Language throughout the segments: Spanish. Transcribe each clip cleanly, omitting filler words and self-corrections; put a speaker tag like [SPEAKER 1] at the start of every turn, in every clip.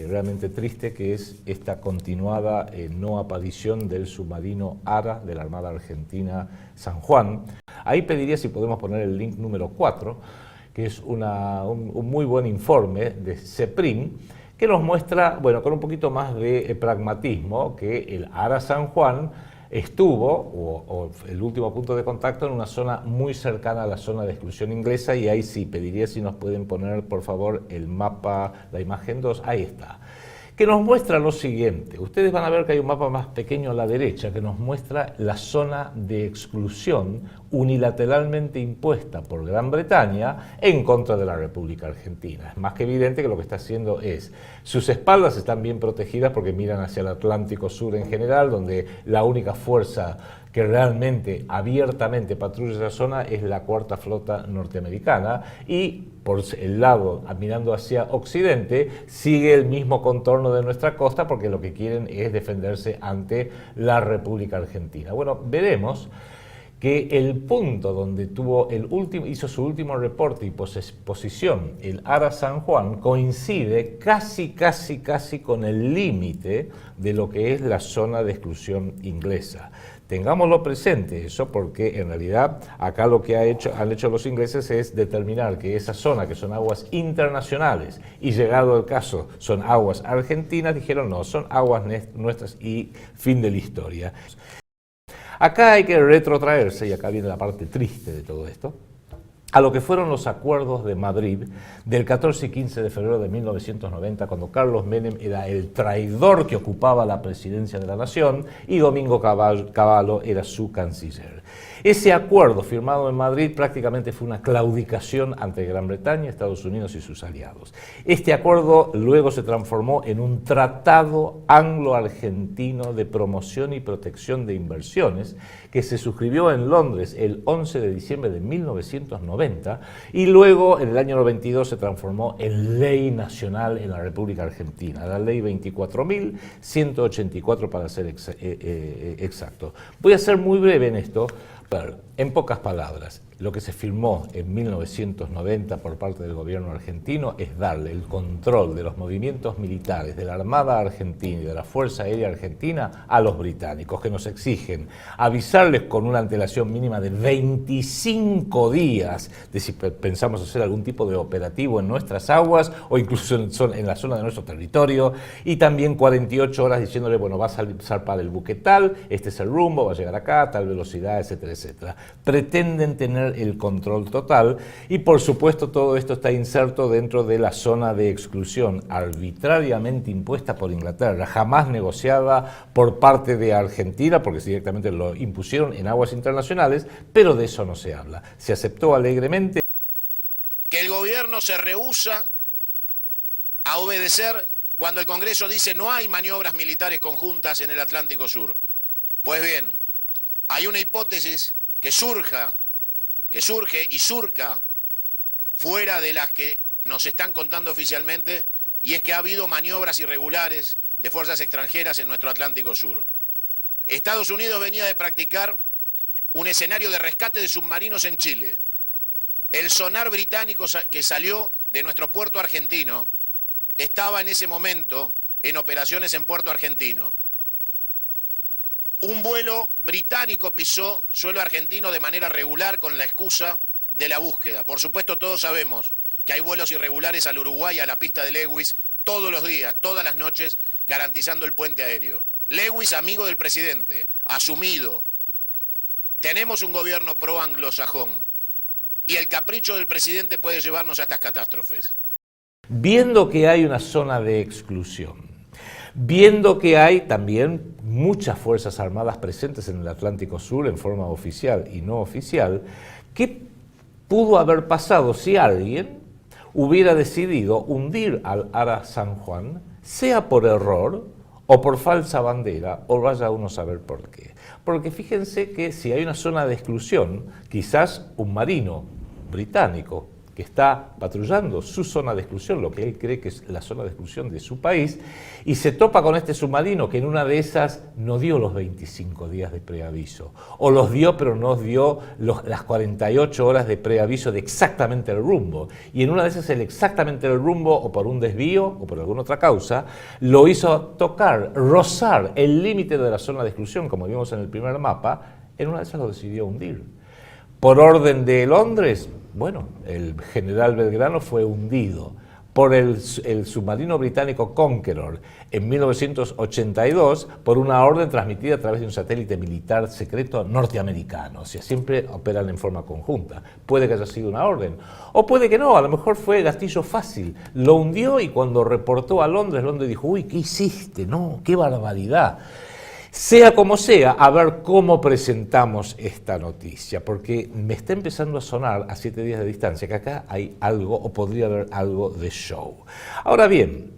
[SPEAKER 1] realmente triste, que es esta continuada no aparición del submarino ARA de la Armada Argentina San Juan. Ahí pediría si podemos poner el link número 4, que es un muy buen informe de CEPRIM, que nos muestra, bueno, con un poquito más de pragmatismo, que el ARA San Juan estuvo, o el último punto de contacto, en una zona muy cercana a la zona de exclusión inglesa, y ahí sí, pediría si nos pueden poner, por favor, el mapa, la imagen 2, ahí está, que nos muestra lo siguiente. Ustedes van a ver que hay un mapa más pequeño a la derecha que nos muestra la zona de exclusión unilateralmente impuesta por Gran Bretaña en contra de la República Argentina. Es más que evidente que lo que está haciendo es, sus espaldas están bien protegidas porque miran hacia el Atlántico Sur en general, donde la única fuerza que realmente abiertamente patrulla esa zona es la Cuarta Flota norteamericana, y por el lado, mirando hacia occidente, sigue el mismo contorno de nuestra costa, porque lo que quieren es defenderse ante la República Argentina. Bueno, veremos que el punto donde hizo su último reporte y posición el ARA San Juan coincide casi con el límite de lo que es la zona de exclusión inglesa. Tengámoslo presente eso, porque en realidad acá lo que han hecho los ingleses es determinar que esa zona, que son aguas internacionales, y llegado el caso son aguas argentinas, dijeron no, son aguas nuestras y fin de la historia. Acá hay que retrotraerse, y acá viene la parte triste de todo esto, a lo que fueron los acuerdos de Madrid del 14 y 15 de febrero de 1990, cuando Carlos Menem era el traidor que ocupaba la presidencia de la nación y Domingo Cavallo era su canciller. Ese acuerdo firmado en Madrid prácticamente fue una claudicación ante Gran Bretaña, Estados Unidos y sus aliados. Este acuerdo luego se transformó en un tratado anglo-argentino de promoción y protección de inversiones que se suscribió en Londres el 11 de diciembre de 1990 y luego en el año 92 se transformó en ley nacional en la República Argentina, la ley 24.184 para ser exacto. Voy a ser muy breve en esto. Pero, en pocas palabras, lo que se firmó en 1990 por parte del gobierno argentino es darle el control de los movimientos militares de la Armada Argentina y de la Fuerza Aérea Argentina a los británicos, que nos exigen avisarles con una antelación mínima de 25 días de si pensamos hacer algún tipo de operativo en nuestras aguas o incluso en la zona de nuestro territorio, y también 48 horas diciéndole, bueno, va a zarpar el buque tal, este es el rumbo, va a llegar acá, tal velocidad, etcétera, etcétera. Pretenden tener el control total, y por supuesto todo esto está inserto dentro de la zona de exclusión arbitrariamente impuesta por Inglaterra, jamás negociada por parte de Argentina, porque directamente lo impusieron en aguas internacionales, pero de eso no se habla. Se aceptó alegremente.
[SPEAKER 2] Que el gobierno se rehúsa a obedecer cuando el Congreso dice no hay maniobras militares conjuntas en el Atlántico Sur. Pues bien, hay una hipótesis que surge y surca fuera de las que nos están contando oficialmente, y es que ha habido maniobras irregulares de fuerzas extranjeras en nuestro Atlántico Sur. Estados Unidos venía de practicar un escenario de rescate de submarinos en Chile. El sonar británico que salió de nuestro puerto argentino estaba en ese momento en operaciones en puerto argentino. Un vuelo británico pisó suelo argentino de manera regular con la excusa de la búsqueda. Por supuesto, todos sabemos que hay vuelos irregulares al Uruguay, a la pista de Lewis, todos los días, todas las noches, garantizando el puente aéreo. Lewis, amigo del presidente, asumido. Tenemos un gobierno pro-anglosajón y el capricho del presidente puede llevarnos a estas catástrofes.
[SPEAKER 1] Viendo que hay una zona de exclusión, viendo que hay también muchas fuerzas armadas presentes en el Atlántico Sur en forma oficial y no oficial, ¿qué pudo haber pasado si alguien hubiera decidido hundir al ARA San Juan, sea por error o por falsa bandera, o vaya uno a saber por qué? Porque fíjense que si hay una zona de exclusión, quizás un marino británico que está patrullando su zona de exclusión, lo que él cree que es la zona de exclusión de su país, y se topa con este submarino que en una de esas no dio los 25 días de preaviso, o los dio pero no dio las 48 horas de preaviso de exactamente el rumbo, y en una de esas exactamente el rumbo, o por un desvío o por alguna otra causa, lo hizo tocar, rozar el límite de la zona de exclusión, como vimos en el primer mapa. En una de esas lo decidió hundir. Por orden de Londres, bueno, el general Belgrano fue hundido. Por el submarino británico Conqueror en 1982, por una orden transmitida a través de un satélite militar secreto norteamericano. O sea, siempre operan en forma conjunta. Puede que haya sido una orden, o puede que no, a lo mejor fue gatillo fácil. Lo hundió y cuando reportó a Londres, Londres dijo, uy, ¿qué hiciste? No, qué barbaridad. Sea como sea, a ver cómo presentamos esta noticia, porque me está empezando a sonar a 7 días de distancia que acá hay algo, o podría haber algo de show. Ahora bien,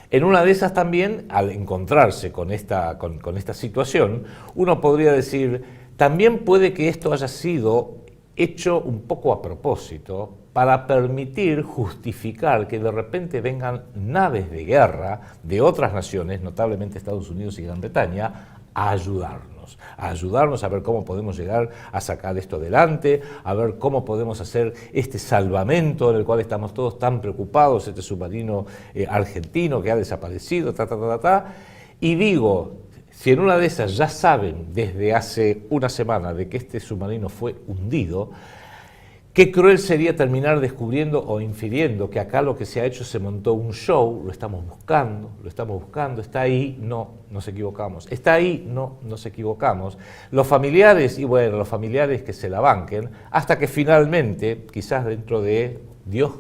[SPEAKER 1] en una de esas también, al encontrarse con esta situación, uno podría decir, también puede que esto haya sido hecho un poco a propósito, para permitir justificar que de repente vengan naves de guerra de otras naciones, notablemente Estados Unidos y Gran Bretaña, a ayudarnos a ver cómo podemos llegar a sacar esto adelante, a ver cómo podemos hacer este salvamento en el cual estamos todos tan preocupados, este submarino argentino que ha desaparecido, y digo, si en una de esas ya saben desde hace una semana de que este submarino fue hundido, qué cruel sería terminar descubriendo o infiriendo que acá lo que se ha hecho se montó un show, lo estamos buscando, está ahí, no, nos equivocamos, está ahí, no, nos equivocamos. Los familiares, y bueno, los familiares que se la banquen, hasta que finalmente, quizás dentro de, Dios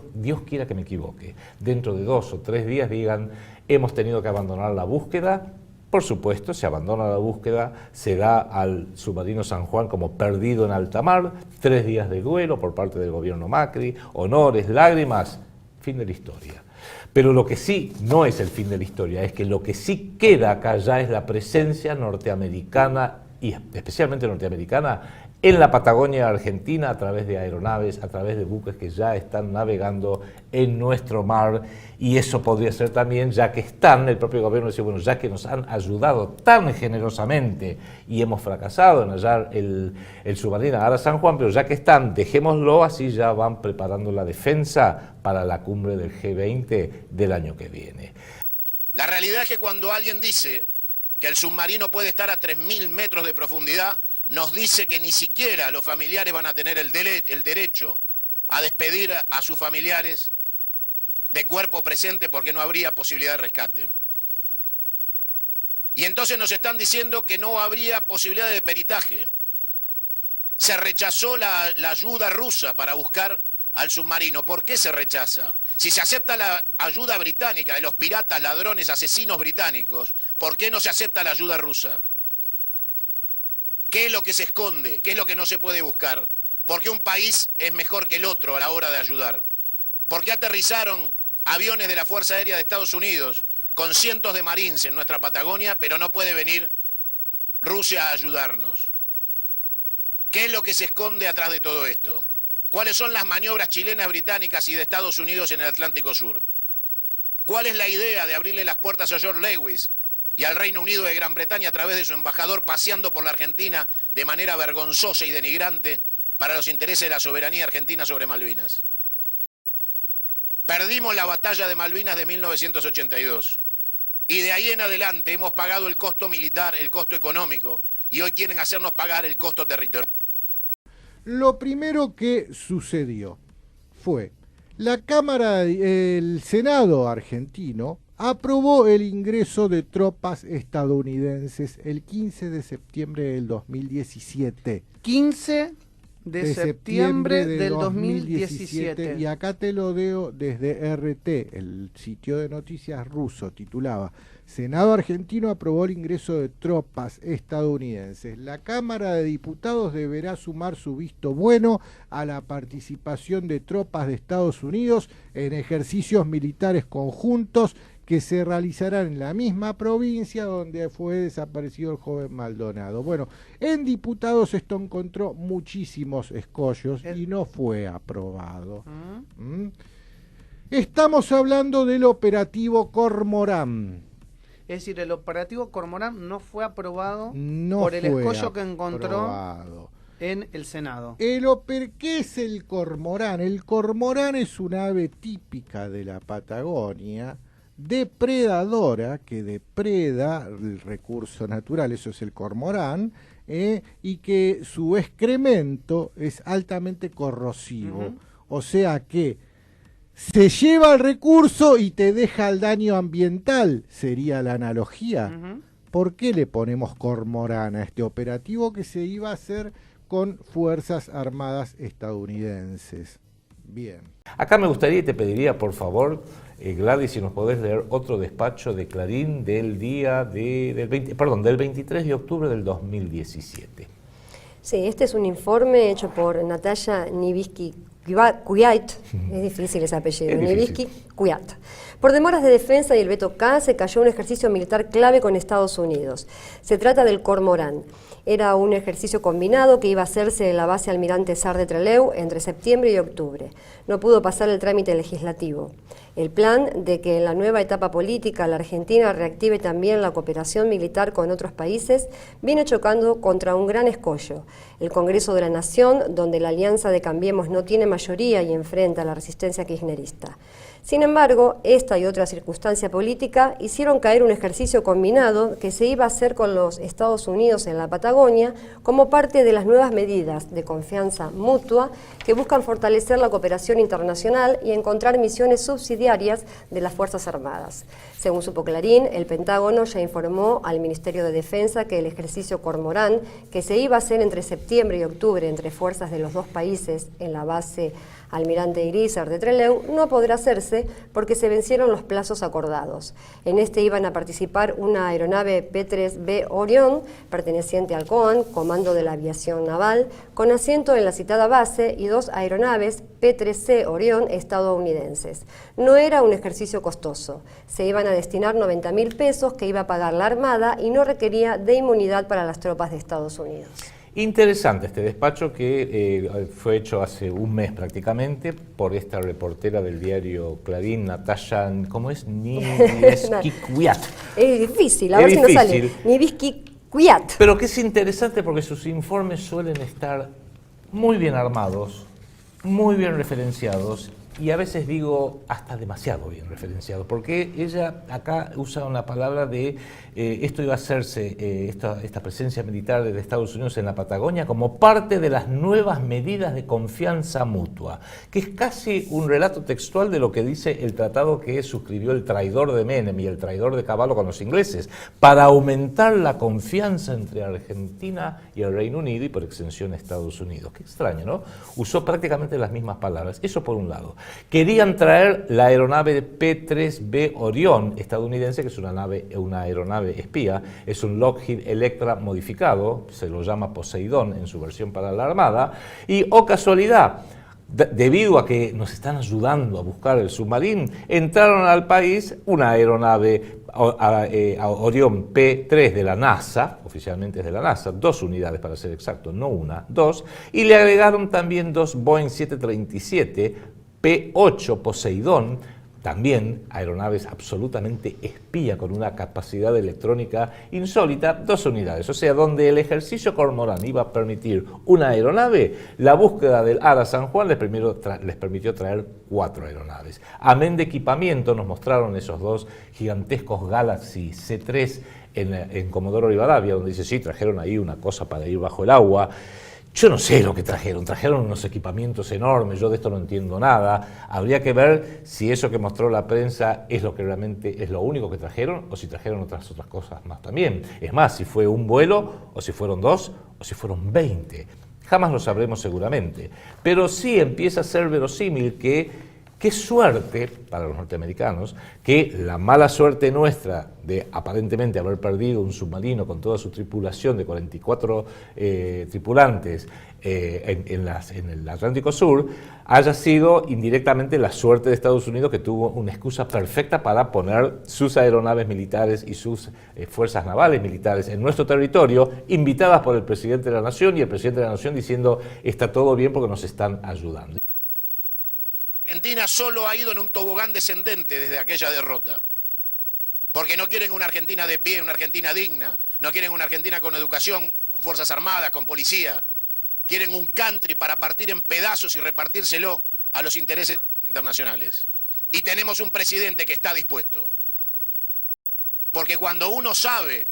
[SPEAKER 1] quiera que me equivoque, dentro de 2 o 3 días digan, hemos tenido que abandonar la búsqueda. Por supuesto, se abandona la búsqueda, se da al submarino San Juan como perdido en alta mar, 3 días de duelo por parte del gobierno Macri, honores, lágrimas, fin de la historia. Pero lo que sí no es el fin de la historia, es que lo que sí queda acá ya es la presencia norteamericana, y especialmente norteamericana, en la Patagonia Argentina a través de aeronaves, a través de buques que ya están navegando en nuestro mar, y eso podría ser también, ya que están, el propio gobierno dice, bueno, ya que nos han ayudado tan generosamente y hemos fracasado en hallar el submarino Ara San Juan, pero ya que están, dejémoslo, así ya van preparando la defensa para la cumbre del G20 del año que viene.
[SPEAKER 2] La realidad es que cuando alguien dice que el submarino puede estar a 3.000 metros de profundidad, nos dice que ni siquiera los familiares van a tener el derecho a despedir a sus familiares de cuerpo presente porque no habría posibilidad de rescate. Y entonces nos están diciendo que no habría posibilidad de peritaje. Se rechazó la ayuda rusa para buscar al submarino. ¿Por qué se rechaza? Si se acepta la ayuda británica de los piratas, ladrones, asesinos británicos, ¿por qué no se acepta la ayuda rusa? ¿Qué es lo que se esconde? ¿Qué es lo que no se puede buscar? ¿Por qué un país es mejor que el otro a la hora de ayudar? ¿Por qué aterrizaron aviones de la Fuerza Aérea de Estados Unidos con cientos de marines en nuestra Patagonia, pero no puede venir Rusia a ayudarnos? ¿Qué es lo que se esconde atrás de todo esto? ¿Cuáles son las maniobras chilenas, británicas y de Estados Unidos en el Atlántico Sur? ¿Cuál es la idea de abrirle las puertas a George Lewis y al Reino Unido de Gran Bretaña a través de su embajador paseando por la Argentina de manera vergonzosa y denigrante para los intereses de la soberanía argentina sobre Malvinas? Perdimos la batalla de Malvinas de 1982 y de ahí en adelante hemos pagado el costo militar, el costo económico, y hoy quieren hacernos pagar el costo territorial.
[SPEAKER 3] Lo primero que sucedió fue el Senado argentino aprobó el ingreso de tropas estadounidenses el 15 de septiembre del 2017.
[SPEAKER 4] 15 de septiembre del 2017.
[SPEAKER 3] Y acá te lo leo desde RT, el sitio de noticias ruso, titulaba: Senado argentino aprobó el ingreso de tropas estadounidenses. La Cámara de Diputados deberá sumar su visto bueno a la participación de tropas de Estados Unidos en ejercicios militares conjuntos que se realizarán en la misma provincia donde fue desaparecido el joven Maldonado. Bueno, en diputados esto encontró muchísimos escollos y no fue aprobado. Estamos hablando del operativo Cormorán.
[SPEAKER 4] Es decir, el operativo Cormorán no fue aprobado por el escollo que encontró en el Senado.
[SPEAKER 3] ¿Qué es el cormorán? El cormorán es una ave típica de la Patagonia, depredadora, que depreda el recurso natural, eso es el cormorán, y que su excremento es altamente corrosivo. O sea que se lleva el recurso y te deja el daño ambiental, sería la analogía. ¿Por qué le ponemos cormorán a este operativo que se iba a hacer con Fuerzas Armadas estadounidenses? Bien.
[SPEAKER 1] Acá me gustaría y te pediría, por favor, Gladys, si nos podés leer otro despacho de Clarín del día del 23 de octubre del 2017.
[SPEAKER 5] Sí, este es un informe hecho por Natalia Nivinsky-Kuyat, es difícil ese apellido, Nivinsky-Kuyat. Por demoras de defensa y el veto K se cayó un ejercicio militar clave con Estados Unidos. Se trata del Cormorán. Era un ejercicio combinado que iba a hacerse en la base Almirante Sar de Trelew entre septiembre y octubre. No pudo pasar el trámite legislativo. El plan de que en la nueva etapa política la Argentina reactive también la cooperación militar con otros países viene chocando contra un gran escollo, el Congreso de la Nación, donde la Alianza de Cambiemos no tiene mayoría y enfrenta a la resistencia kirchnerista. Sin embargo, esta y otra circunstancia política hicieron caer un ejercicio combinado que se iba a hacer con los Estados Unidos en la Patagonia como parte de las nuevas medidas de confianza mutua que buscan fortalecer la cooperación internacional y encontrar misiones subsidiarias de las Fuerzas Armadas. Según supo Clarín, el Pentágono ya informó al Ministerio de Defensa que el ejercicio Cormorán, que se iba a hacer entre septiembre y octubre entre fuerzas de los dos países en la base Almirante Irizar de Trelew, no podrá hacerse porque se vencieron los plazos acordados. En este iban a participar una aeronave P-3B Orión, perteneciente al COAN, Comando de la Aviación Naval, con asiento en la citada base, y dos aeronaves P-3C Orión estadounidenses. No era un ejercicio costoso. Se iban a destinar 90.000 pesos que iba a pagar la Armada y no requería de inmunidad para las tropas de Estados Unidos.
[SPEAKER 1] Interesante este despacho que fue hecho hace un mes prácticamente por esta reportera del diario Clarín, Natalia, ¿cómo es? Nivinsky-Kuyat.
[SPEAKER 5] Es difícil, a ver si nos sale. Nivinsky-Kuyat.
[SPEAKER 1] Pero que es interesante porque sus informes suelen estar muy bien armados, muy bien referenciados, y a veces digo hasta demasiado bien referenciado, porque ella acá usa una palabra de esto iba a hacerse, esta presencia militar de Estados Unidos en la Patagonia como parte de las nuevas medidas de confianza mutua, que es casi un relato textual de lo que dice el tratado que suscribió el traidor de Menem y el traidor de Cavallo con los ingleses, para aumentar la confianza entre Argentina y el Reino Unido y por extensión Estados Unidos. Qué extraño, ¿no? Usó prácticamente las mismas palabras, eso por un lado. Querían traer la aeronave P-3B Orión estadounidense, que es una aeronave espía, es un Lockheed Electra modificado, se lo llama Poseidón en su versión para la Armada, y, oh casualidad, debido a que nos están ayudando a buscar el submarino, entraron al país una aeronave Orión P-3 de la NASA, oficialmente es de la NASA, 2 unidades para ser exacto, no una, 2, y le agregaron también 2 Boeing 737 P-8 Poseidón, también aeronaves absolutamente espía con una capacidad electrónica insólita, 2 unidades. O sea, donde el ejercicio Cormorán iba a permitir una aeronave, la búsqueda del ARA San Juan les permitió traer 4 aeronaves. Amén de equipamiento, nos mostraron esos 2 gigantescos Galaxy C-3 en Comodoro Rivadavia, donde dice, sí, trajeron ahí una cosa para ir bajo el agua. Yo no sé lo que trajeron unos equipamientos enormes, yo de esto no entiendo nada. Habría que ver si eso que mostró la prensa es lo que realmente es lo único que trajeron o si trajeron otras cosas más también. Es más, si fue un vuelo o si fueron 2 o si fueron 20. Jamás lo sabremos seguramente. Pero sí empieza a ser verosímil que Qué suerte para los norteamericanos que la mala suerte nuestra de aparentemente haber perdido un submarino con toda su tripulación de 44 tripulantes en el Atlántico Sur haya sido indirectamente la suerte de Estados Unidos, que tuvo una excusa perfecta para poner sus aeronaves militares y sus fuerzas navales militares en nuestro territorio, invitadas por el presidente de la Nación, y el presidente de la Nación diciendo está todo bien porque nos están ayudando.
[SPEAKER 2] Argentina solo ha ido en un tobogán descendente desde aquella derrota, porque no quieren una Argentina de pie, una Argentina digna, no quieren una Argentina con educación, con fuerzas armadas, con policía, quieren un country para partir en pedazos y repartírselo a los intereses internacionales. Y tenemos un presidente que está dispuesto, porque cuando uno sabe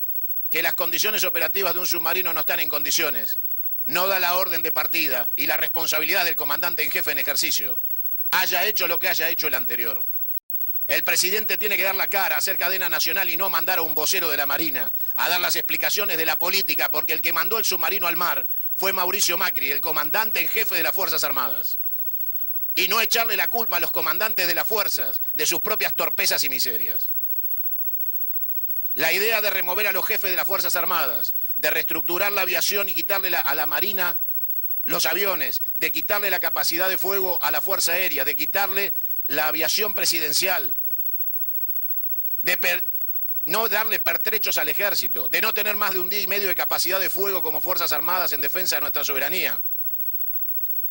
[SPEAKER 2] que las condiciones operativas de un submarino no están en condiciones, no da la orden de partida y la responsabilidad del comandante en jefe en ejercicio, haya hecho lo que haya hecho el anterior. El presidente tiene que dar la cara, hacer cadena nacional y no mandar a un vocero de la Marina a dar las explicaciones de la política, porque el que mandó el submarino al mar fue Mauricio Macri, el comandante en jefe de las Fuerzas Armadas. Y no echarle la culpa a los comandantes de las fuerzas de sus propias torpezas y miserias. La idea de remover a los jefes de las Fuerzas Armadas, de reestructurar la aviación y quitarle a la Marina los aviones, de quitarle la capacidad de fuego a la Fuerza Aérea, de quitarle la aviación presidencial, de no darle pertrechos al ejército, de no tener más de 1 día y medio de capacidad de fuego como Fuerzas Armadas en defensa de nuestra soberanía.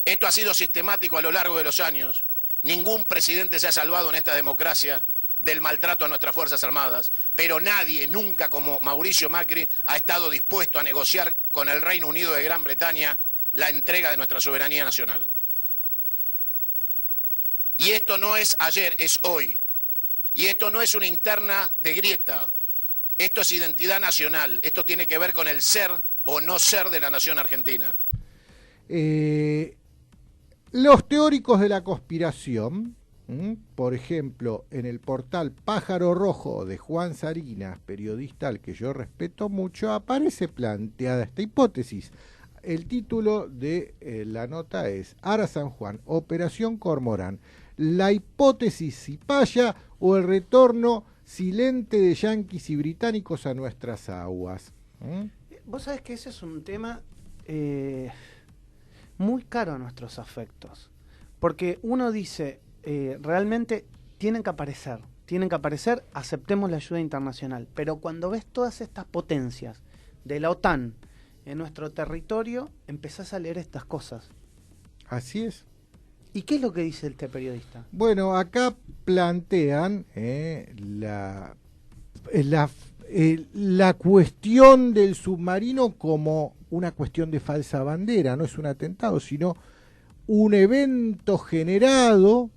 [SPEAKER 2] Esto ha sido sistemático a lo largo de los años. Ningún presidente se ha salvado en esta democracia del maltrato a nuestras Fuerzas Armadas, pero nadie, nunca como Mauricio Macri, ha estado dispuesto a negociar con el Reino Unido de Gran Bretaña la entrega de nuestra soberanía nacional. Y esto no es ayer, es hoy. Y esto no es una interna de grieta. Esto es identidad nacional. Esto tiene que ver con el ser o no ser de la nación argentina.
[SPEAKER 3] Los teóricos de la conspiración, por ejemplo, en el portal Pájaro Rojo de Juan Sarinas, periodista al que yo respeto mucho, aparece planteada esta hipótesis. El título de la nota es Ara San Juan, Operación Cormorán, la hipótesis cipaya o el retorno silente de yanquis y británicos a nuestras aguas.
[SPEAKER 4] Vos sabés que ese es un tema muy caro a nuestros afectos, porque uno dice, realmente tienen que aparecer, aceptemos la ayuda internacional, pero cuando ves todas estas potencias de la OTAN en nuestro territorio, empezás a leer estas cosas.
[SPEAKER 3] Así es.
[SPEAKER 4] ¿Y qué es lo que dice este periodista?
[SPEAKER 3] Bueno, acá plantean la cuestión del submarino como una cuestión de falsa bandera. No es un atentado, sino un evento generado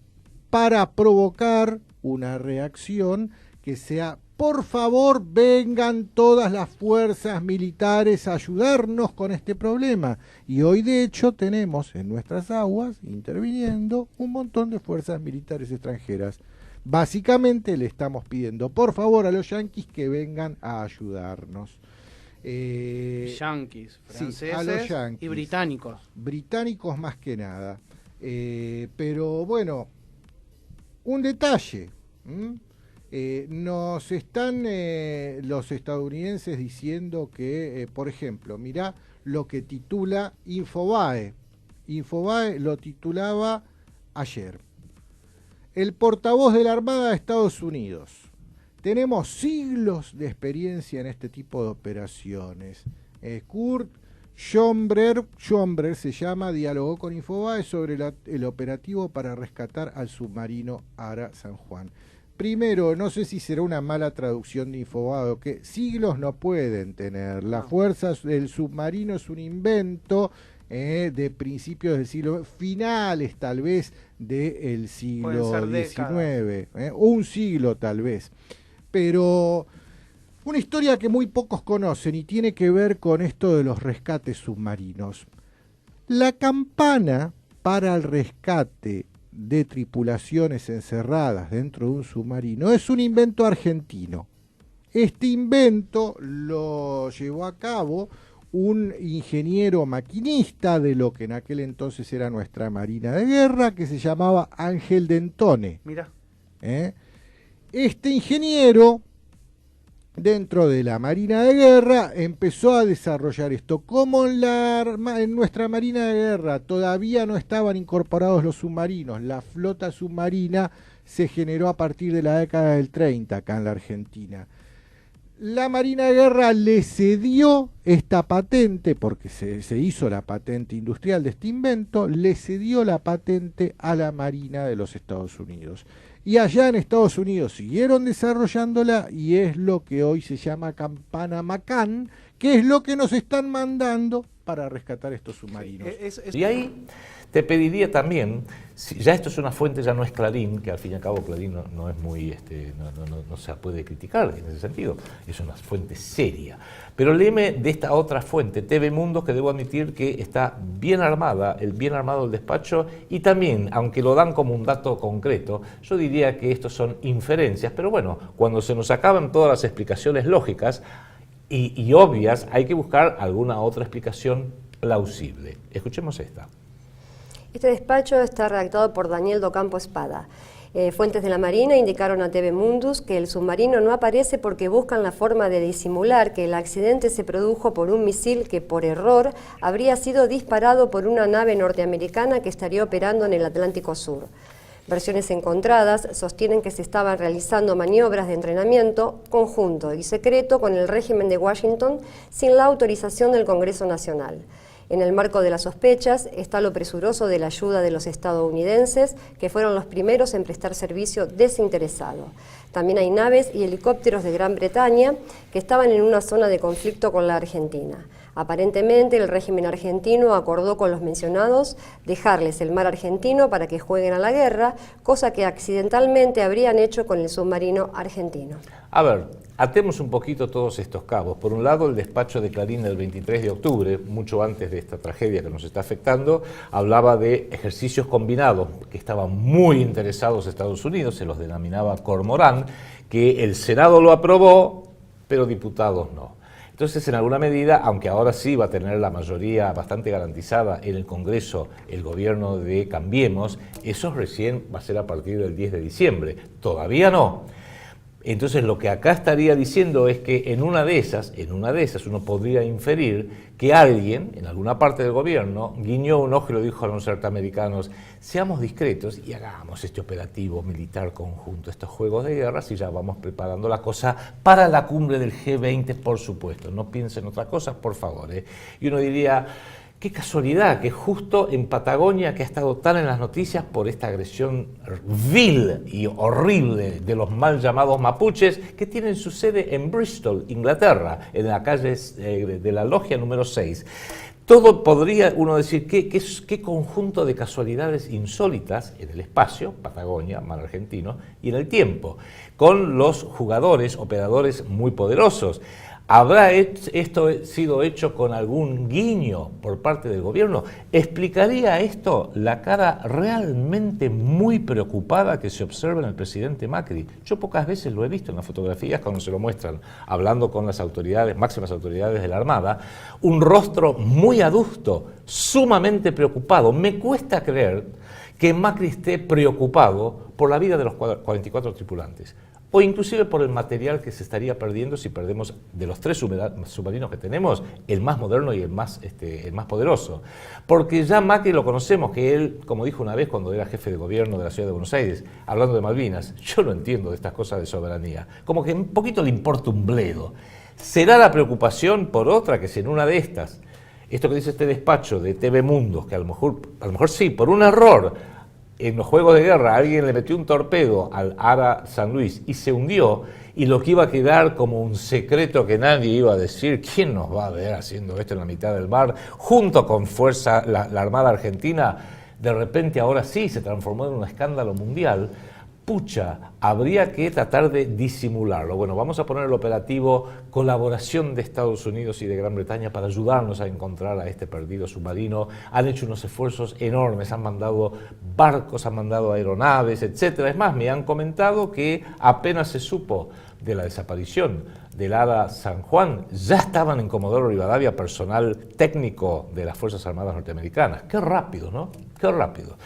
[SPEAKER 3] para provocar una reacción que sea: por favor, vengan todas las fuerzas militares a ayudarnos con este problema. Y hoy, de hecho, tenemos en nuestras aguas, interviniendo, un montón de fuerzas militares extranjeras. Básicamente le estamos pidiendo, por favor, a los yanquis que vengan a ayudarnos.
[SPEAKER 4] Yanquis, franceses,
[SPEAKER 3] sí, a los yanquis,
[SPEAKER 4] y británicos.
[SPEAKER 3] Británicos más que nada. Pero bueno, un detalle. Nos están los estadounidenses diciendo que, por ejemplo, mirá lo que titula Infobae. Infobae lo titulaba ayer. El portavoz de la Armada de Estados Unidos. Tenemos siglos de experiencia en este tipo de operaciones. Kurt Schomburg se llama, dialogó con Infobae sobre el operativo para rescatar al submarino Ara San Juan. Primero, no sé si será una mala traducción de Infobae o qué, siglos no pueden tener. Las fuerzas del submarino es un invento de principios del siglo, finales tal vez del siglo XIX, un siglo tal vez. Pero una historia que muy pocos conocen y tiene que ver con esto de los rescates submarinos. La campana para el rescate de tripulaciones encerradas dentro de un submarino es un invento argentino. Este invento lo llevó a cabo un ingeniero maquinista de lo que en aquel entonces era nuestra Marina de Guerra, que se llamaba Ángel Dentone.
[SPEAKER 4] Mira.
[SPEAKER 3] Este ingeniero, dentro de la Marina de Guerra, empezó a desarrollar esto. Como en nuestra Marina de Guerra todavía no estaban incorporados los submarinos, la flota submarina se generó a partir de la década del 30 acá en la Argentina. La Marina de Guerra le cedió esta patente, porque se hizo la patente industrial de este invento, le cedió la patente a la Marina de los Estados Unidos. Y allá en Estados Unidos siguieron desarrollándola y es lo que hoy se llama Campana Macán, que es lo que nos están mandando para rescatar estos submarinos.
[SPEAKER 1] Y ahí te pediría también, si ya esto es una fuente, ya no es Clarín, que al fin y al cabo Clarín no es muy, no se puede criticar en ese sentido, es una fuente seria. Pero léeme de esta otra fuente, TV Mundo, que debo admitir que está bien armado el despacho, y también, aunque lo dan como un dato concreto, yo diría que estos son inferencias, pero bueno, cuando se nos acaban todas las explicaciones lógicas y obvias, hay que buscar alguna otra explicación plausible. Escuchemos esta.
[SPEAKER 5] Este despacho está redactado por Daniel Docampo Espada. Fuentes de la Marina indicaron a TV Mundus que el submarino no aparece porque buscan la forma de disimular que el accidente se produjo por un misil que por error habría sido disparado por una nave norteamericana que estaría operando en el Atlántico Sur. Versiones encontradas sostienen que se estaban realizando maniobras de entrenamiento conjunto y secreto con el régimen de Washington sin la autorización del Congreso Nacional. En el marco de las sospechas está lo presuroso de la ayuda de los estadounidenses, que fueron los primeros en prestar servicio desinteresado. También hay naves y helicópteros de Gran Bretaña que estaban en una zona de conflicto con la Argentina. Aparentemente, el régimen argentino acordó con los mencionados dejarles el mar argentino para que jueguen a la guerra, cosa que accidentalmente habrían hecho con el submarino argentino.
[SPEAKER 1] A ver, atemos un poquito todos estos cabos. Por un lado, el despacho de Clarín del 23 de octubre, mucho antes de esta tragedia que nos está afectando, hablaba de ejercicios combinados que estaban muy interesados Estados Unidos, se los denominaba Cormorán, que el Senado lo aprobó, pero diputados no. Entonces, en alguna medida, aunque ahora sí va a tener la mayoría bastante garantizada en el Congreso el gobierno de Cambiemos, eso recién va a ser a partir del 10 de diciembre. Todavía no. Entonces, lo que acá estaría diciendo es que en una de esas uno podría inferir que alguien, en alguna parte del gobierno, guiñó un ojo y lo dijo a los norteamericanos: seamos discretos y hagamos este operativo militar conjunto, estos juegos de guerra, y ya vamos preparando la cosa para la cumbre del G20, por supuesto. No piensen otra cosa, por favor. Y uno diría: qué casualidad que justo en Patagonia, que ha estado tan en las noticias por esta agresión vil y horrible de los mal llamados mapuches, que tienen su sede en Bristol, Inglaterra, en la calle de la Logia número 6. Todo podría uno decir, qué conjunto de casualidades insólitas en el espacio, Patagonia, mar argentino, y en el tiempo, con los jugadores, operadores muy poderosos. ¿Habrá esto sido hecho con algún guiño por parte del gobierno? ¿Explicaría esto la cara realmente muy preocupada que se observa en el presidente Macri? Yo pocas veces lo he visto en las fotografías cuando se lo muestran, hablando con las autoridades, máximas autoridades de la Armada, un rostro muy adusto, sumamente preocupado. Me cuesta creer que Macri esté preocupado por la vida de los 44 tripulantes, o inclusive por el material que se estaría perdiendo si perdemos de los 3 submarinos que tenemos, el más moderno y el más poderoso. Porque ya Macri lo conocemos, que él, como dijo una vez cuando era jefe de gobierno de la ciudad de Buenos Aires, hablando de Malvinas: yo no entiendo de estas cosas de soberanía, como que un poquito le importa un bledo. ¿Será la preocupación por otra, que si en una de estas, esto que dice este despacho de TV Mundo, que a lo mejor sí, por un error, en los juegos de guerra alguien le metió un torpedo al Ara San Luis y se hundió, y lo que iba a quedar como un secreto que nadie iba a decir, ¿quién nos va a ver haciendo esto en la mitad del mar, junto con la Armada Argentina? De repente ahora sí se transformó en un escándalo mundial. Pucha, habría que tratar de disimularlo. Bueno, vamos a poner el operativo colaboración de Estados Unidos y de Gran Bretaña para ayudarnos a encontrar a este perdido submarino. Han hecho unos esfuerzos enormes, han mandado barcos, han mandado aeronaves, etc. Es más, me han comentado que apenas se supo de la desaparición del ARA San Juan, ya estaban en Comodoro Rivadavia personal técnico de las Fuerzas Armadas norteamericanas. Qué rápido, ¿no? Qué rápido.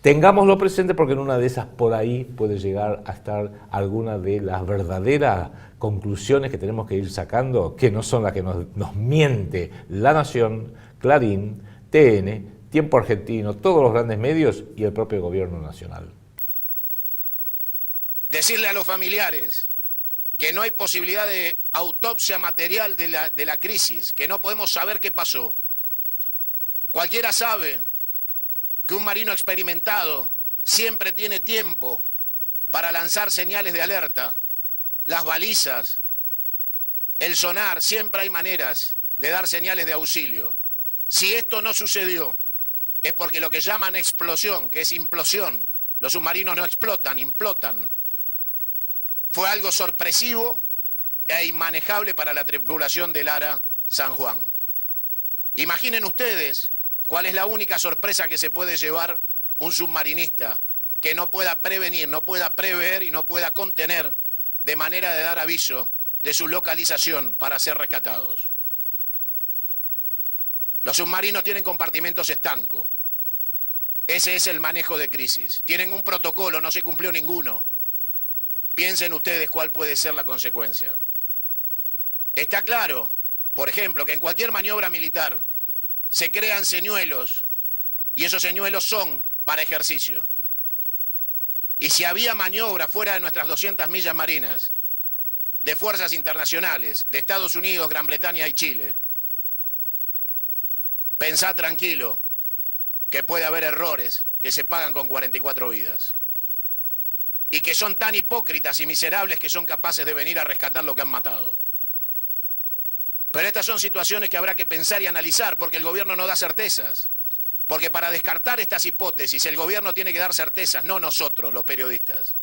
[SPEAKER 1] Tengámoslo presente porque en una de esas por ahí puede llegar a estar alguna de las verdaderas conclusiones que tenemos que ir sacando, que no son las que nos miente La Nación, Clarín, TN, Tiempo Argentino, todos los grandes medios y el propio gobierno nacional.
[SPEAKER 2] Decirle a los familiares que no hay posibilidad de autopsia material de la crisis, que no podemos saber qué pasó. Cualquiera sabe que un marino experimentado siempre tiene tiempo para lanzar señales de alerta, las balizas, el sonar, siempre hay maneras de dar señales de auxilio. Si esto no sucedió, es porque lo que llaman explosión, que es implosión, los submarinos no explotan, implotan, fue algo sorpresivo e inmanejable para la tripulación del ARA San Juan. Imaginen ustedes cuál es la única sorpresa que se puede llevar un submarinista que no pueda prevenir, no pueda prever y no pueda contener de manera de dar aviso de su localización para ser rescatados. Los submarinos tienen compartimentos estanco. Ese es el manejo de crisis. Tienen un protocolo, no se cumplió ninguno. Piensen ustedes cuál puede ser la consecuencia. Está claro, por ejemplo, que en cualquier maniobra militar se crean señuelos y esos señuelos son para ejercicio. Y si había maniobra fuera de nuestras 200 millas marinas, de fuerzas internacionales, de Estados Unidos, Gran Bretaña y Chile, pensá tranquilo que puede haber errores que se pagan con 44 vidas. Y que son tan hipócritas y miserables que son capaces de venir a rescatar lo que han matado. Pero estas son situaciones que habrá que pensar y analizar, porque el gobierno no da certezas. Porque para descartar estas hipótesis, el gobierno tiene que dar certezas, no nosotros, los periodistas.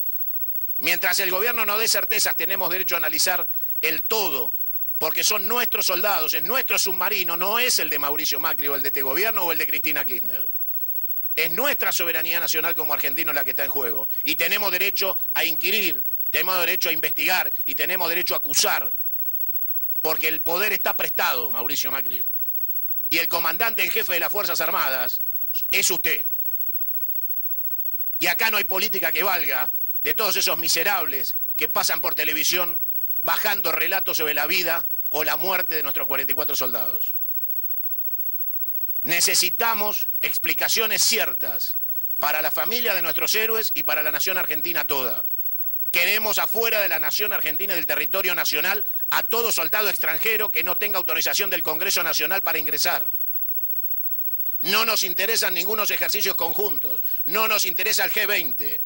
[SPEAKER 2] Mientras el gobierno no dé certezas, tenemos derecho a analizar el todo, porque son nuestros soldados, es nuestro submarino, no es el de Mauricio Macri o el de este gobierno o el de Cristina Kirchner. Es nuestra soberanía nacional como argentinos la que está en juego. Y tenemos derecho a inquirir, tenemos derecho a investigar y tenemos derecho a acusar. Porque el poder está prestado, Mauricio Macri. Y el comandante en jefe de las Fuerzas Armadas es usted. Y acá no hay política que valga de todos esos miserables que pasan por televisión bajando relatos sobre la vida o la muerte de nuestros 44 soldados. Necesitamos explicaciones ciertas para la familia de nuestros héroes y para la nación argentina toda. Queremos afuera de la nación argentina y del territorio nacional a todo soldado extranjero que no tenga autorización del Congreso Nacional para ingresar. No nos interesan ningunos ejercicios conjuntos, no nos interesa el G20.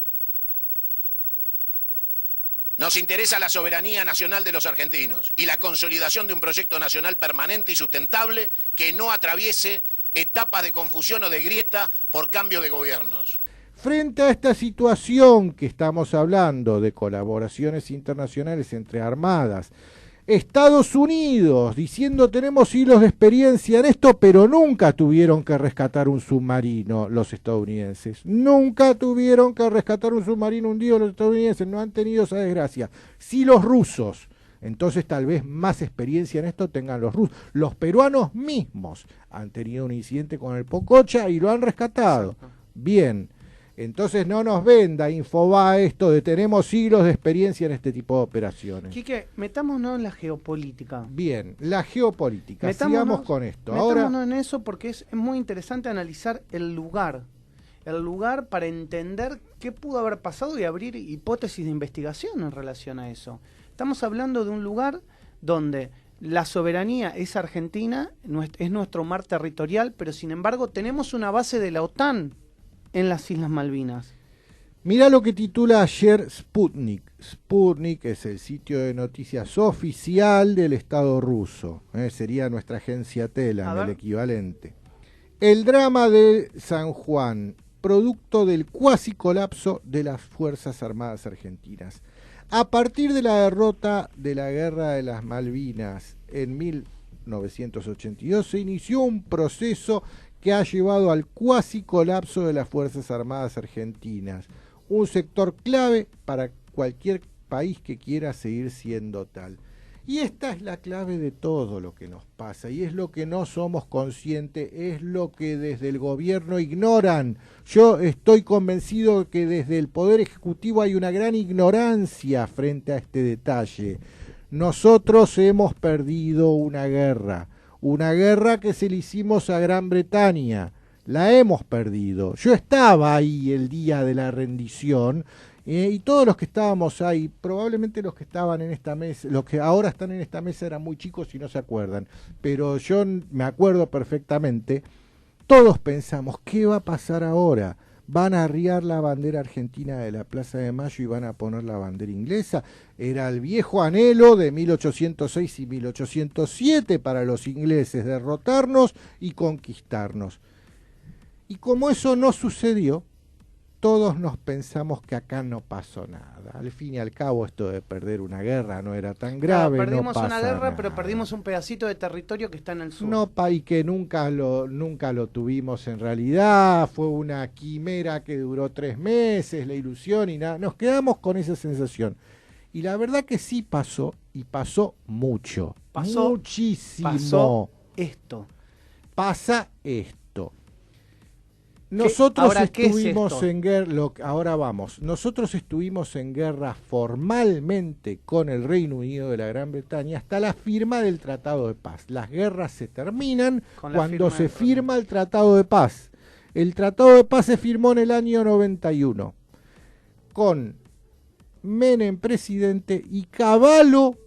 [SPEAKER 2] Nos interesa la soberanía nacional de los argentinos y la consolidación de un proyecto nacional permanente y sustentable que no atraviese etapas de confusión o de grieta por cambio de gobiernos.
[SPEAKER 3] Frente a esta situación que estamos hablando de colaboraciones internacionales entre armadas, Estados Unidos diciendo tenemos siglos de experiencia en esto, pero nunca tuvieron que rescatar un submarino los estadounidenses. Nunca tuvieron que rescatar un submarino hundido los estadounidenses, no han tenido esa desgracia. Sí los rusos. Entonces tal vez más experiencia en esto tengan los rusos. Los peruanos mismos han tenido un incidente con el Pococha y lo han rescatado. Bien, entonces no nos venda Infobae esto de tenemos siglos de experiencia en este tipo de operaciones.
[SPEAKER 4] Quique, metámonos en la geopolítica.
[SPEAKER 3] Bien, la geopolítica, sigamos con esto.
[SPEAKER 4] Metámonos en eso porque es muy interesante analizar el lugar para entender qué pudo haber pasado y abrir hipótesis de investigación en relación a eso. Estamos hablando de un lugar donde la soberanía es argentina, es nuestro mar territorial, pero sin embargo tenemos una base de la OTAN en las Islas Malvinas.
[SPEAKER 3] Mirá lo que titula ayer Sputnik. Sputnik es el sitio de noticias oficial del Estado ruso. Sería nuestra agencia Telam, el equivalente. El drama de San Juan, producto del cuasi colapso de las Fuerzas Armadas Argentinas. A partir de la derrota de la Guerra de las Malvinas en 1982 se inició un proceso que ha llevado al cuasi colapso de las Fuerzas Armadas Argentinas, un sector clave para país que quiera seguir siendo tal. Y esta es la clave de todo lo que nos pasa, y es lo que no somos conscientes, es lo que desde el gobierno ignoran. Yo estoy convencido que desde el Poder Ejecutivo hay una gran ignorancia frente a este detalle. Nosotros hemos perdido una guerra que se le hicimos a Gran Bretaña, la hemos perdido. Yo estaba ahí el día de la rendición, y todos los que estábamos ahí, probablemente los que estaban en esta mesa, los que ahora están en esta mesa eran muy chicos y no se acuerdan, pero yo me acuerdo perfectamente, todos pensamos, ¿qué va a pasar ahora? ¿Van a arriar la bandera argentina de la Plaza de Mayo y van a poner la bandera inglesa? Era el viejo anhelo de 1806 y 1807 para los ingleses, derrotarnos y conquistarnos. Y como eso no sucedió, todos nos pensamos que acá no pasó nada. Al fin y al cabo, esto de perder una guerra no era tan grave.
[SPEAKER 4] Claro, perdimos
[SPEAKER 3] no pasa
[SPEAKER 4] una guerra,
[SPEAKER 3] nada.
[SPEAKER 4] pero perdimos un pedacito de territorio que está en el sur.
[SPEAKER 3] No, y que nunca lo tuvimos en realidad. Fue una quimera que duró 3 meses, la ilusión y nada. Nos quedamos con esa sensación. Y la verdad que sí pasó, y pasó mucho.
[SPEAKER 4] Pasó,
[SPEAKER 3] muchísimo.
[SPEAKER 4] Pasó esto.
[SPEAKER 3] Pasa esto. Nosotros
[SPEAKER 4] ahora,
[SPEAKER 3] estuvimos en guerra, nosotros estuvimos en guerra formalmente con el Reino Unido de la Gran Bretaña hasta la firma del Tratado de Paz. Las guerras se terminan cuando se firma el Tratado de Paz. El Tratado de Paz se firmó en el año 91 con Menem presidente y Cavallo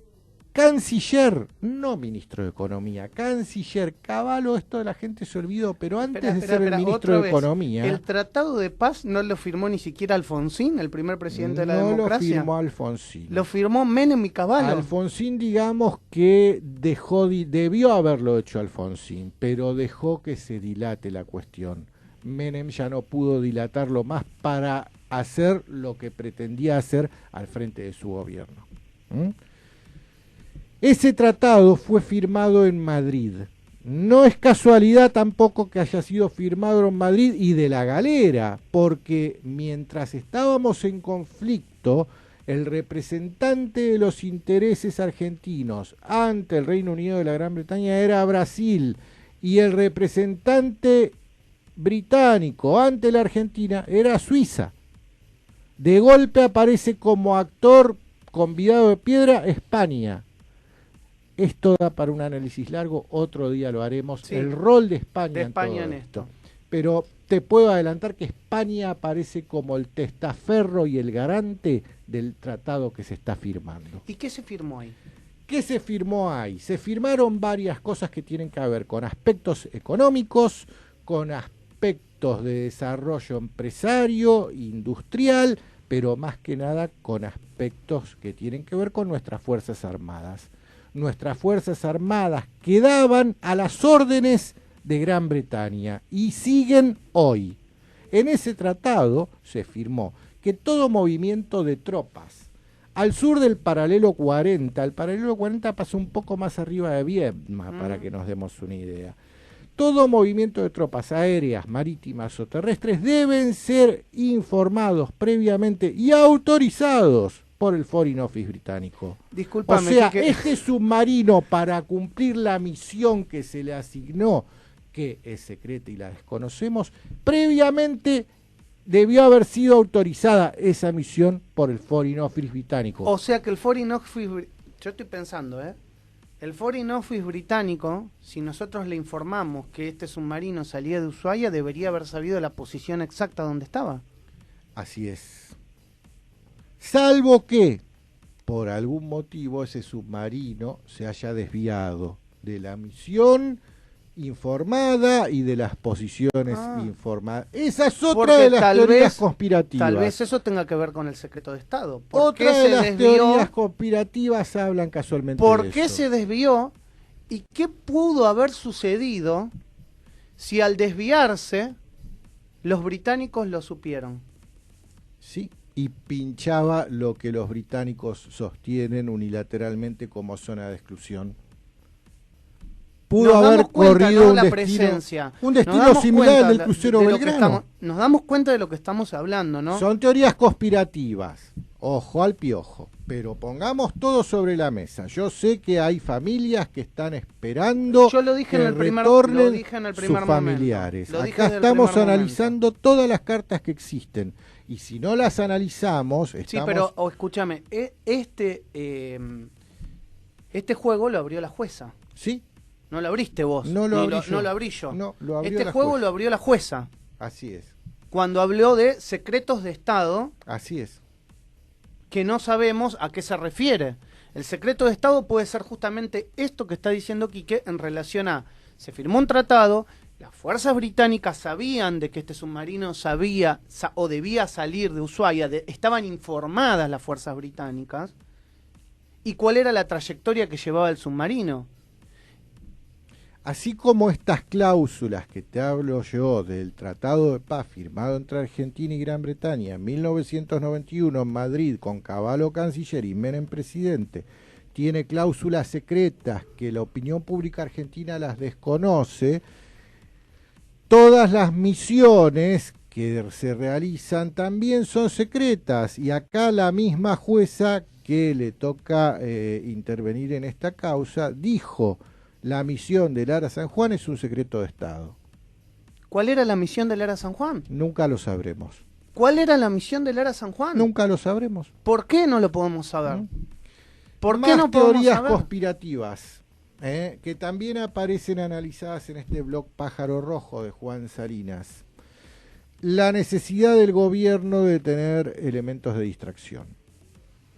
[SPEAKER 3] canciller, no ministro de Economía, canciller. Cavallo, esto de la gente se olvidó, pero antes de ser el ministro de Economía...
[SPEAKER 4] ¿El Tratado de Paz no lo firmó ni siquiera Alfonsín, el primer presidente de la democracia?
[SPEAKER 3] No lo firmó Alfonsín.
[SPEAKER 4] Lo firmó Menem y Cavallo.
[SPEAKER 3] Alfonsín, digamos que debió haberlo hecho Alfonsín, pero dejó que se dilate la cuestión. Menem ya no pudo dilatarlo más para hacer lo que pretendía hacer al frente de su gobierno. Ese tratado fue firmado en Madrid. No es casualidad tampoco que haya sido firmado en Madrid y de la galera, porque mientras estábamos en conflicto, el representante de los intereses argentinos ante el Reino Unido de la Gran Bretaña era Brasil, y el representante británico ante la Argentina era Suiza. De golpe aparece como actor convidado de piedra España. Esto da para un análisis largo, otro día lo haremos, sí, el rol de España en esto. Pero te puedo adelantar que España aparece como el testaferro y el garante del tratado que se está firmando.
[SPEAKER 4] ¿Y qué se firmó ahí?
[SPEAKER 3] ¿Qué se firmó ahí? Se firmaron varias cosas que tienen que ver con aspectos económicos, con aspectos de desarrollo empresario, industrial, pero más que nada con aspectos que tienen que ver con nuestras Fuerzas Armadas. Nuestras Fuerzas Armadas quedaban a las órdenes de Gran Bretaña y siguen hoy. En ese tratado se firmó que todo movimiento de tropas al sur del paralelo 40, el paralelo 40 pasa un poco más arriba de Viedma, para que nos demos una idea. Todo movimiento de tropas aéreas, marítimas o terrestres deben ser informados previamente y autorizados por el Foreign Office británico.
[SPEAKER 4] Discúlpame,
[SPEAKER 3] o sea, este submarino, para cumplir la misión que se le asignó, que es secreta y la desconocemos, previamente debió haber sido autorizada esa misión por el Foreign Office británico.
[SPEAKER 4] O sea que el Foreign Office, yo estoy pensando, el Foreign Office británico, si nosotros le informamos que este submarino salía de Ushuaia, debería haber sabido la posición exacta donde estaba.
[SPEAKER 3] Así es. Salvo que, por algún motivo, ese submarino se haya desviado de la misión informada y de las posiciones informadas. Esa es otra de las teorías conspirativas.
[SPEAKER 4] Tal vez eso tenga que ver con el secreto de Estado.
[SPEAKER 3] Otra de las teorías conspirativas hablan casualmente de eso.
[SPEAKER 4] ¿Por qué se desvió? ¿Y qué pudo haber sucedido si al desviarse los británicos lo supieron?
[SPEAKER 3] Sí. Y pinchaba lo que los británicos sostienen unilateralmente como zona de exclusión. Pudo haber corrido un destino similar al del crucero Belgrano.
[SPEAKER 4] Nos damos cuenta de lo que estamos hablando, ¿no?
[SPEAKER 3] Son teorías conspirativas. ojo al piojo, pero pongamos todo sobre la mesa. Yo sé que hay familias que están esperando
[SPEAKER 4] Yo lo dije
[SPEAKER 3] que
[SPEAKER 4] en el primer,
[SPEAKER 3] retornen
[SPEAKER 4] lo dije en el primer
[SPEAKER 3] sus
[SPEAKER 4] momento.
[SPEAKER 3] familiares.
[SPEAKER 4] Lo dije
[SPEAKER 3] Acá
[SPEAKER 4] desde el
[SPEAKER 3] estamos
[SPEAKER 4] primer
[SPEAKER 3] analizando todas las cartas que existen. Y si no las analizamos, estamos...
[SPEAKER 4] Sí, pero escúchame, este juego lo abrió la jueza.
[SPEAKER 3] Sí,
[SPEAKER 4] No lo abriste vos.
[SPEAKER 3] no lo abrí yo.
[SPEAKER 4] No lo abrí yo.
[SPEAKER 3] No, lo abrió
[SPEAKER 4] este
[SPEAKER 3] la
[SPEAKER 4] juego
[SPEAKER 3] jueza.
[SPEAKER 4] lo abrió la jueza.
[SPEAKER 3] Así es,
[SPEAKER 4] Cuando habló de secretos de Estado,
[SPEAKER 3] así es.
[SPEAKER 4] que no sabemos a qué se refiere. El secreto de Estado puede ser justamente esto que está diciendo Quique en relación a, se firmó un tratado, las fuerzas británicas sabían de que este submarino o debía salir de Ushuaia, estaban informadas las fuerzas británicas, y cuál era la trayectoria que llevaba el submarino.
[SPEAKER 3] Así como estas cláusulas que te hablo yo del Tratado de Paz firmado entre Argentina y Gran Bretaña en 1991 en Madrid con Cavallo canciller y Menem presidente, tiene cláusulas secretas que la opinión pública argentina las desconoce, todas las misiones que se realizan también son secretas y acá la misma jueza que le toca intervenir en esta causa dijo: la misión del Ara San Juan es un secreto de Estado.
[SPEAKER 4] ¿Cuál era la misión del Ara San Juan?
[SPEAKER 3] Nunca lo sabremos.
[SPEAKER 4] ¿Cuál era la misión del Ara San Juan?
[SPEAKER 3] Nunca lo sabremos.
[SPEAKER 4] ¿Por qué no lo podemos saber? ¿Por
[SPEAKER 3] Más
[SPEAKER 4] qué no podemos
[SPEAKER 3] teorías
[SPEAKER 4] saber?
[SPEAKER 3] conspirativas, que también aparecen analizadas en este blog Pájaro Rojo de Juan Salinas. La necesidad del gobierno de tener elementos de distracción.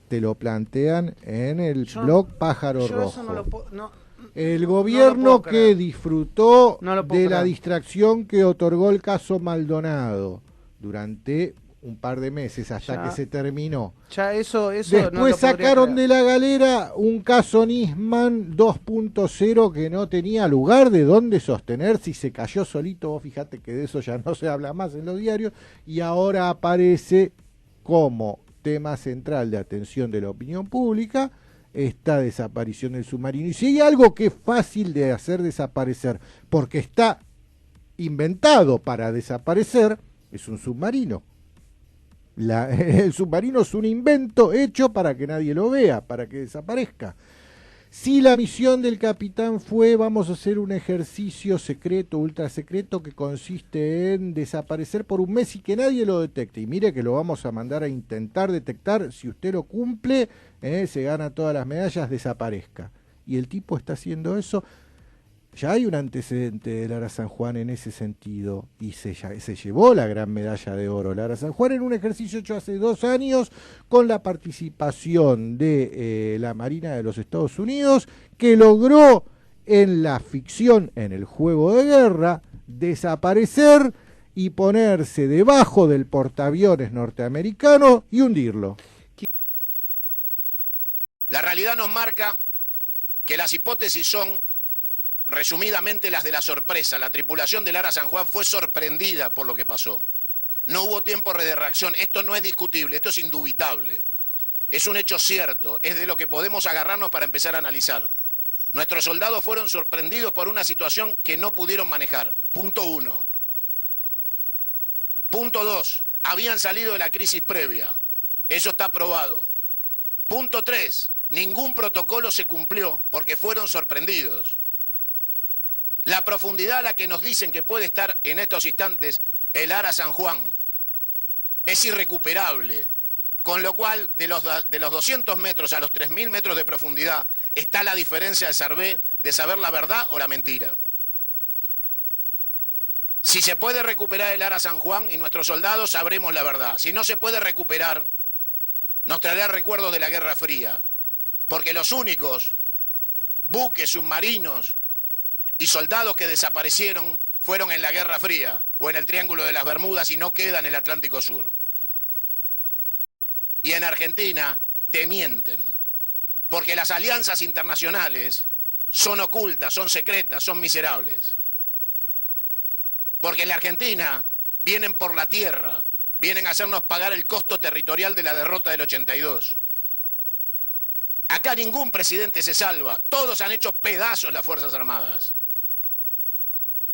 [SPEAKER 3] Te lo plantean en el blog Pájaro
[SPEAKER 4] yo
[SPEAKER 3] Rojo.
[SPEAKER 4] eso no lo puedo,
[SPEAKER 3] El
[SPEAKER 4] no
[SPEAKER 3] gobierno
[SPEAKER 4] lo puedo
[SPEAKER 3] que
[SPEAKER 4] creer.
[SPEAKER 3] disfrutó
[SPEAKER 4] No lo puedo
[SPEAKER 3] de la
[SPEAKER 4] creer.
[SPEAKER 3] distracción que otorgó el caso Maldonado durante un par de meses hasta
[SPEAKER 4] Ya.
[SPEAKER 3] que se terminó.
[SPEAKER 4] Ya eso no lo
[SPEAKER 3] Después
[SPEAKER 4] podría
[SPEAKER 3] sacaron
[SPEAKER 4] creer.
[SPEAKER 3] de la galera un caso Nisman 2.0 que no tenía lugar de dónde sostenerse y se cayó solito. Vos fíjate que de eso ya no se habla más en los diarios y ahora aparece como tema central de atención de la opinión pública esta desaparición del submarino. Y si hay algo que es fácil de hacer desaparecer, porque está inventado para desaparecer, es un submarino. El submarino es un invento hecho para que nadie lo vea, para que desaparezca. Si la misión del capitán fue: vamos a hacer un ejercicio secreto, ultra secreto, que consiste en desaparecer por un mes y que nadie lo detecte, y mire que lo vamos a mandar a intentar detectar, si usted lo cumple, se gana todas las medallas, desaparezca. Y el tipo está haciendo eso. Ya hay un antecedente de Lara San Juan en ese sentido y se llevó la gran medalla de oro Lara San Juan en un ejercicio hecho hace 2 años con la participación de la Marina de los Estados Unidos, que logró en la ficción, en el juego de guerra, desaparecer y ponerse debajo del portaaviones norteamericano y hundirlo.
[SPEAKER 2] La realidad nos marca que las hipótesis son resumidamente las de la sorpresa. La tripulación del Ara San Juan fue sorprendida por lo que pasó. No hubo tiempo de reacción. Esto no es discutible, esto es indubitable. Es un hecho cierto, es de lo que podemos agarrarnos para empezar a analizar. Nuestros soldados fueron sorprendidos por una situación que no pudieron manejar. Punto 1. Punto 2. Habían salido de la crisis previa. Eso está probado. Punto 3. Ningún protocolo se cumplió porque fueron sorprendidos. La profundidad a la que nos dicen que puede estar en estos instantes el Ara San Juan es irrecuperable, con lo cual de los 200 metros a los 3.000 metros de profundidad está la diferencia de saber la verdad o la mentira. Si se puede recuperar el Ara San Juan y nuestros soldados, sabremos la verdad. Si no se puede recuperar, nos traerá recuerdos de la Guerra Fría, porque los únicos buques submarinos y soldados que desaparecieron fueron en la Guerra Fría o en el Triángulo de las Bermudas y no quedan en el Atlántico Sur. Y en Argentina te mienten, porque las alianzas internacionales son ocultas, son secretas, son miserables. Porque en la Argentina vienen por la tierra, vienen a hacernos pagar el costo territorial de la derrota del 82. Acá ningún presidente se salva, todos han hecho pedazos las Fuerzas Armadas.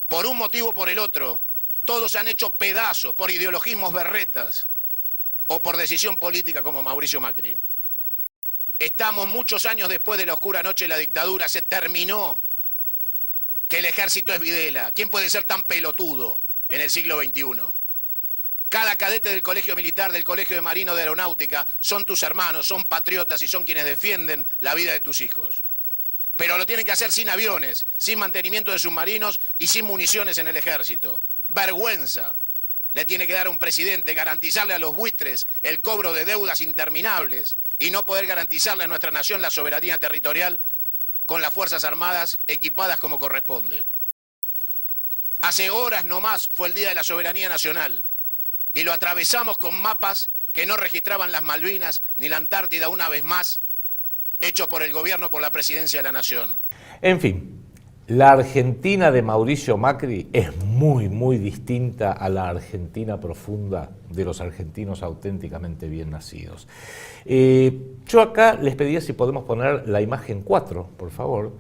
[SPEAKER 2] Por un motivo o por el otro, todos han hecho pedazos por ideologismos berretas. o por decisión política como Mauricio Macri. Estamos muchos años después de la oscura noche de la dictadura, se terminó que el ejército es Videla. ¿Quién puede ser tan pelotudo en el siglo XXI? Cada cadete del colegio militar, del colegio de marino de aeronáutica, son tus hermanos, son patriotas y son quienes defienden la vida de tus hijos. Pero lo tienen que hacer sin aviones, sin mantenimiento de submarinos y sin municiones en el ejército. Vergüenza le tiene que dar a un presidente garantizarle a los buitres el cobro de deudas interminables y no poder garantizarle a nuestra nación la soberanía territorial con las Fuerzas Armadas equipadas como corresponde. Hace horas nomás fue el Día de la Soberanía Nacional y lo atravesamos con mapas que no registraban las Malvinas ni la Antártida una vez más, hechos por el gobierno, por la presidencia de la nación.
[SPEAKER 1] En fin, la Argentina de Mauricio Macri es muy distinta a la Argentina profunda de los argentinos auténticamente bien nacidos. Yo acá les pediría si podemos poner la imagen 4, por favor,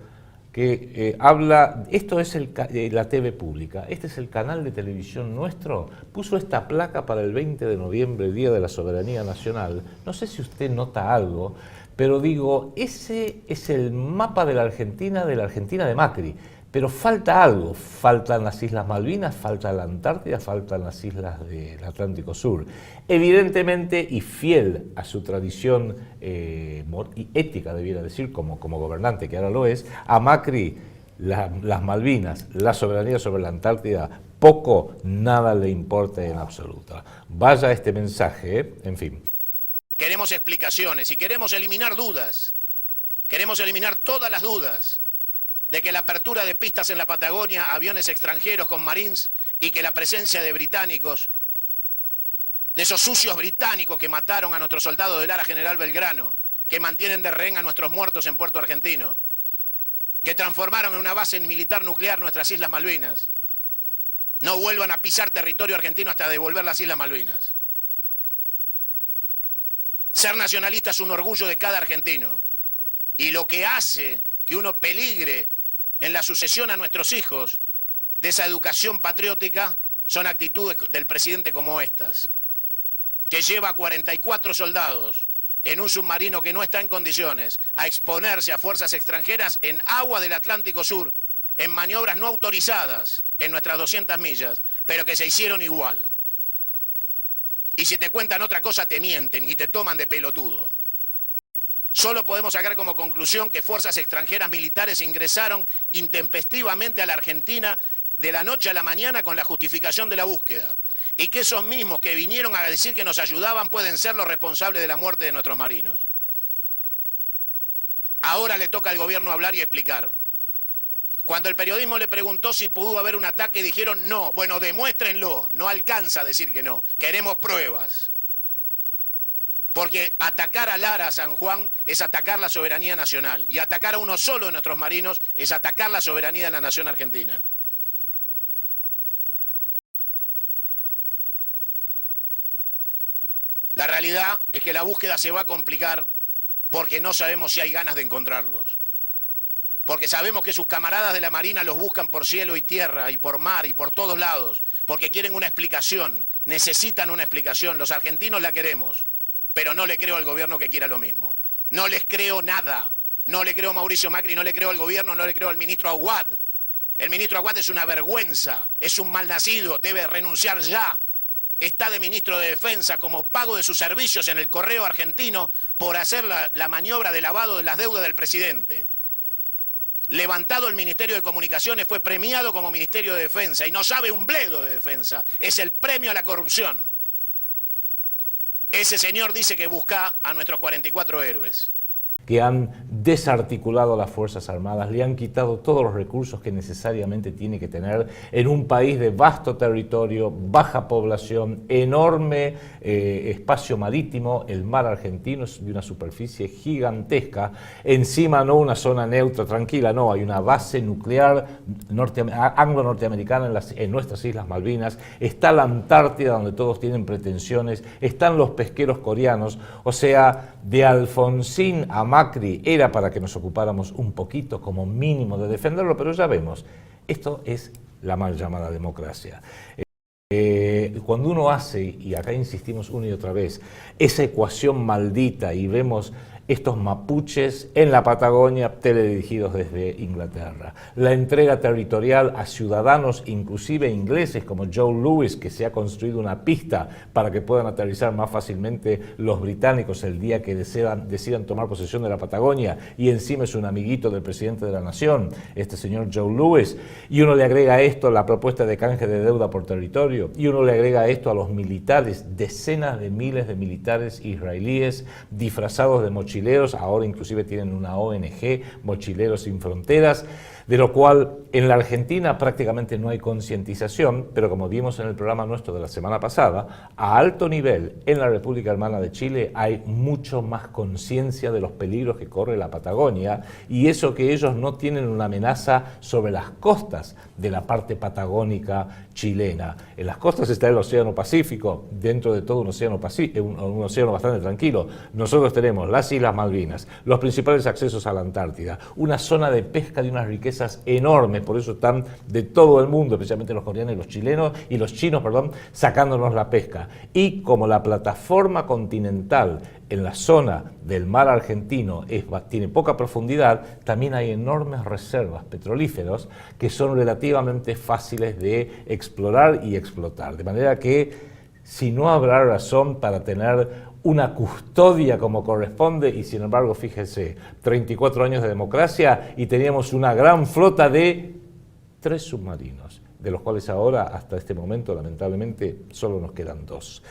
[SPEAKER 1] que habla, esto es la TV pública, este es el canal de televisión nuestro, puso esta placa para el 20 de noviembre, Día de la Soberanía Nacional. No sé si usted nota algo, pero digo, ese es el mapa de la Argentina de Macri, pero falta algo, faltan las Islas Malvinas, falta la Antártida, faltan las islas del Atlántico Sur. Evidentemente, y fiel a su tradición y ética, debiera decir, como gobernante, que ahora lo es, a Macri las Malvinas, la soberanía sobre la Antártida, poco, nada le importa en absoluto. Vaya este mensaje, en fin.
[SPEAKER 2] Queremos explicaciones y queremos eliminar dudas. Queremos eliminar todas las dudas de que la apertura de pistas en la Patagonia, aviones extranjeros con Marines y que la presencia de británicos, de esos sucios británicos que mataron a nuestros soldados del Ara General Belgrano, que mantienen de rehén a nuestros muertos en Puerto Argentino, que transformaron en una base militar nuclear nuestras Islas Malvinas, no vuelvan a pisar territorio argentino hasta devolver las Islas Malvinas. Ser nacionalista es un orgullo de cada argentino. Y lo que hace que uno peligre en la sucesión a nuestros hijos de esa educación patriótica son actitudes del presidente como estas, que lleva 44 soldados en un submarino que no está en condiciones a exponerse a fuerzas extranjeras en agua del Atlántico Sur, en maniobras no autorizadas en nuestras 200 millas, pero que se hicieron igual. Y si te cuentan otra cosa, te mienten y te toman de pelotudo. Solo podemos sacar como conclusión que fuerzas extranjeras militares ingresaron intempestivamente a la Argentina de la noche a la mañana con la justificación de la búsqueda. Y que esos mismos que vinieron a decir que nos ayudaban pueden ser los responsables de la muerte de nuestros marinos. Ahora le toca al gobierno hablar y explicar. Cuando el periodismo le preguntó si pudo haber un ataque, dijeron no. Bueno, demuéstrenlo. No alcanza a decir que no. Queremos pruebas. Porque atacar a Lara, a San Juan, es atacar la soberanía nacional. Y atacar a uno solo de nuestros marinos es atacar la soberanía de la nación argentina. La realidad es que la búsqueda se va a complicar porque no sabemos si hay ganas de encontrarlos. Porque sabemos que sus camaradas de la Marina los buscan por cielo y tierra, y por mar, y por todos lados, porque quieren una explicación, necesitan una explicación. Los argentinos la queremos, pero no le creo al gobierno que quiera lo mismo. No les creo nada. No le creo a Mauricio Macri, no le creo al gobierno, no le creo al ministro Aguad. El ministro Aguad es una vergüenza, es un malnacido, debe renunciar ya. Está de ministro de Defensa como pago de sus servicios en el Correo Argentino por hacer la maniobra de lavado de las deudas del presidente. Levantado el Ministerio de Comunicaciones, fue premiado como Ministerio de Defensa y no sabe un bledo de defensa. Es el premio a la corrupción. Ese señor dice que busca a nuestros 44 héroes.
[SPEAKER 1] Que han desarticulado a las Fuerzas Armadas, le han quitado todos los recursos que necesariamente tiene que tener en un país de vasto territorio, baja población, enorme espacio marítimo. El mar argentino es de una superficie gigantesca, encima no una zona neutra, tranquila, no, hay una base nuclear anglo-norteamericana en nuestras Islas Malvinas, está la Antártida donde todos tienen pretensiones, están los pesqueros coreanos, o sea, de Alfonsín a Macri era para que nos ocupáramos un poquito como mínimo de defenderlo, pero ya vemos, esto es la mal llamada democracia. Cuando uno hace, y acá insistimos una y otra vez, esa ecuación maldita y vemos estos mapuches en la Patagonia teledirigidos desde Inglaterra, la entrega territorial a ciudadanos inclusive ingleses como Joe Louis, que se ha construido una pista para que puedan aterrizar más fácilmente los británicos el día que decidan tomar posesión de la Patagonia, y encima es un amiguito del presidente de la nación, este señor Joe Louis, y uno le agrega a esto la propuesta de canje de deuda por territorio, y uno le agrega a esto a los militares, decenas de miles de militares israelíes disfrazados de mochileros, ahora inclusive tienen una ONG, Mochileros Sin Fronteras, de lo cual en la Argentina prácticamente no hay concientización, pero como vimos en el programa nuestro de la semana pasada, a alto nivel en la República Hermana de Chile hay mucho más conciencia de los peligros que corre la Patagonia, y eso que ellos no tienen una amenaza sobre las costas de la parte patagónica chilena. En las costas está el Océano Pacífico, dentro de todo un océano bastante tranquilo. Nosotros tenemos las Islas Malvinas, los principales accesos a la Antártida, una zona de pesca de unas riquezas enormes, por eso están de todo el mundo, especialmente los coreanos y los chinos, sacándonos la pesca. Y como la plataforma continental en la zona del mar argentino tiene poca profundidad, también hay enormes reservas petrolíferas que son relativamente fáciles de explorar y explotar. De manera que, si no habrá razón para tener una custodia como corresponde, y sin embargo, fíjese, 34 años de democracia y teníamos una gran flota de 3 submarinos, de los cuales ahora, hasta este momento, lamentablemente, solo nos quedan 2.